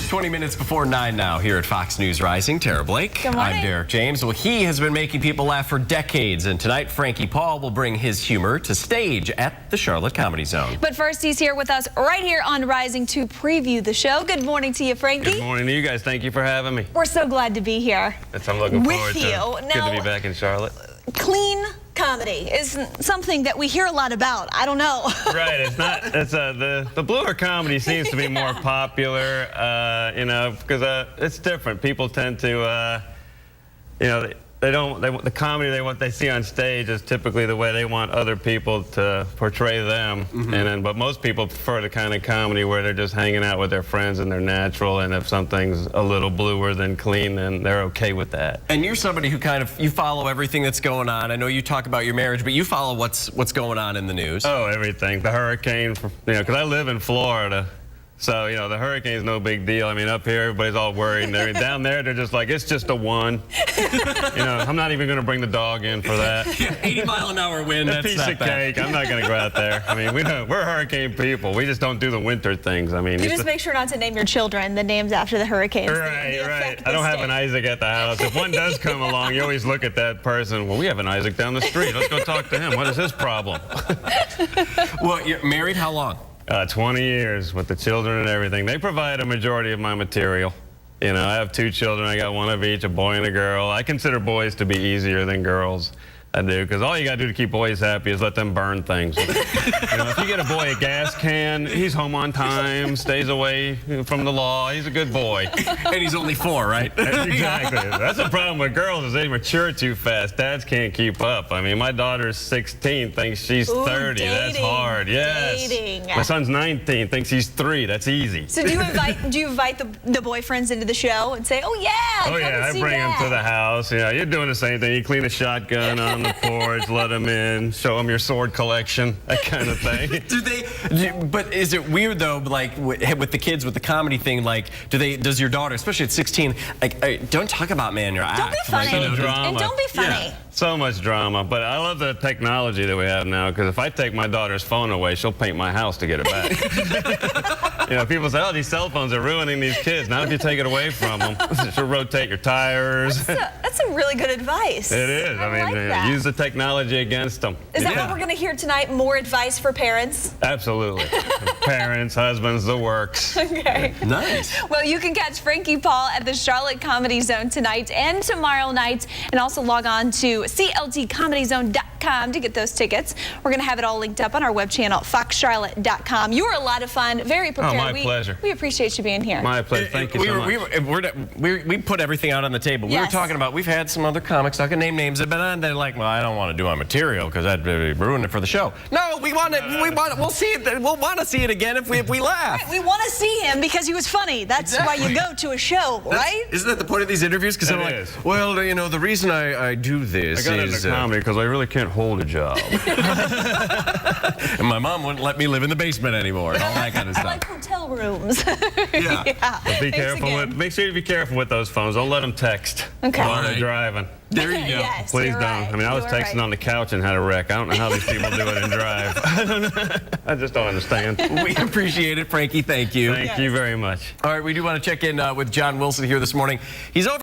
20 minutes before 9 now here at Fox News Rising. Tara Blake. Good morning. I'm Derek James. Well, he has been making people laugh for decades, and tonight Frankie Paul will bring his humor to stage at the Charlotte Comedy Zone. But first, he's here with us right here on Rising to preview the show. Good morning to you, Frankie. Good morning to you guys. Thank you for having me. We're so glad to be here. I'm looking forward to you. it. Good to be back in Charlotte. Clean comedy is something that we hear a lot about. I don't know. Right. It's not. It's the bluer comedy seems to be more popular. You know, because it's different. People tend to, you know, the comedy they see on stage is typically the way they want other people to portray them. But most people prefer the kind of comedy where they're just hanging out with their friends and they're natural, and if something's a little bluer than clean, then they're okay with that. And you're somebody who you follow everything that's going on. I know you talk about your marriage, but you follow what's going on in the news. Oh, everything. The hurricane, you know, because I live in Florida. So, you know, the hurricane's no big deal. I mean, up here, everybody's all worried. And down there, they're just like, it's just a one. You know, I'm not even going to bring the dog in for that. 80-mile-an-hour wind, that's piece of cake. I'm not going to go out there. I mean, we're hurricane people. We just don't do the winter things. I mean, you just make sure not to name your children the names after the hurricanes. Right. I don't have an Isaac at the house. If one does come along, you always look at that person. Well, we have an Isaac down the street. Let's go talk to him. What is his problem? Well, you're married how long? 20 years with the children and everything. They provide a majority of my material. You know, I have 2 children. I got one of each, a boy and a girl. I consider boys to be easier than girls. I do, because all you got to do to keep boys happy is let them burn things. You know, if you get a boy a gas can, he's home on time, stays away from the law. He's a good boy. And he's only 4, right? Exactly. That's the problem with girls, is they mature too fast. Dads can't keep up. I mean, my daughter's 16, thinks she's 30. Dating. That's hard. Yes. Dating. My son's 19, thinks he's 3. That's easy. So do you invite the boyfriends into the show and say, oh yeah, I bring them to the house. Yeah, you're doing the same thing. You clean a shotgun on the porch, let them in, show them your sword collection, that kind of thing. But is it weird though, like with the kids, with the comedy thing, like does your daughter, especially at 16, like don't talk about man your act. Don't be funny. Like, drama. And don't be funny. Yeah. So much drama, but I love the technology that we have now, because if I take my daughter's phone away, she'll paint my house to get it back. You know, people say, oh, these cell phones are ruining these kids. Not if you take it away from them. She'll rotate your tires. That's some really good advice. It is. I mean, use the technology against them. Is that what we're going to hear tonight? More advice for parents? Absolutely. Parents, husbands, the works. Okay. Nice. Well, you can catch Frankie Paul at the Charlotte Comedy Zone tonight and tomorrow night, and also log on to cltcomedyzone.com to get those tickets. We're going to have it all linked up on our web channel, foxcharlotte.com. You were a lot of fun, very prepared. Oh, my pleasure. We appreciate you being here. My pleasure. Thank you so much. We put everything out on the table. We were talking about, we've had some other comics, I can name names, but then they're like, well, I don't want to do our material because that'd ruin it for the show. No, we want it. We'll see it. We'll want to see it again if we laugh. Right, we want to see him because he was funny. That's why you go to a show, right? Isn't that the point of these interviews? Because I'm like, well, you know, the reason I do this I got into comedy because I really can't hold a job. And my mom wouldn't let me live in the basement anymore and all that kind of stuff. I like hotel rooms. Yeah. But be careful. Make sure you be careful with those phones. Don't let them text while they're driving. There you go. Yes, please don't. Right. I mean, I was texting on the couch and had a wreck. I don't know how these people do it and drive. I don't know. I just don't understand. We appreciate it, Frankie. Thank you. Thank you very much. All right, we do want to check in with John Wilson here this morning. He's over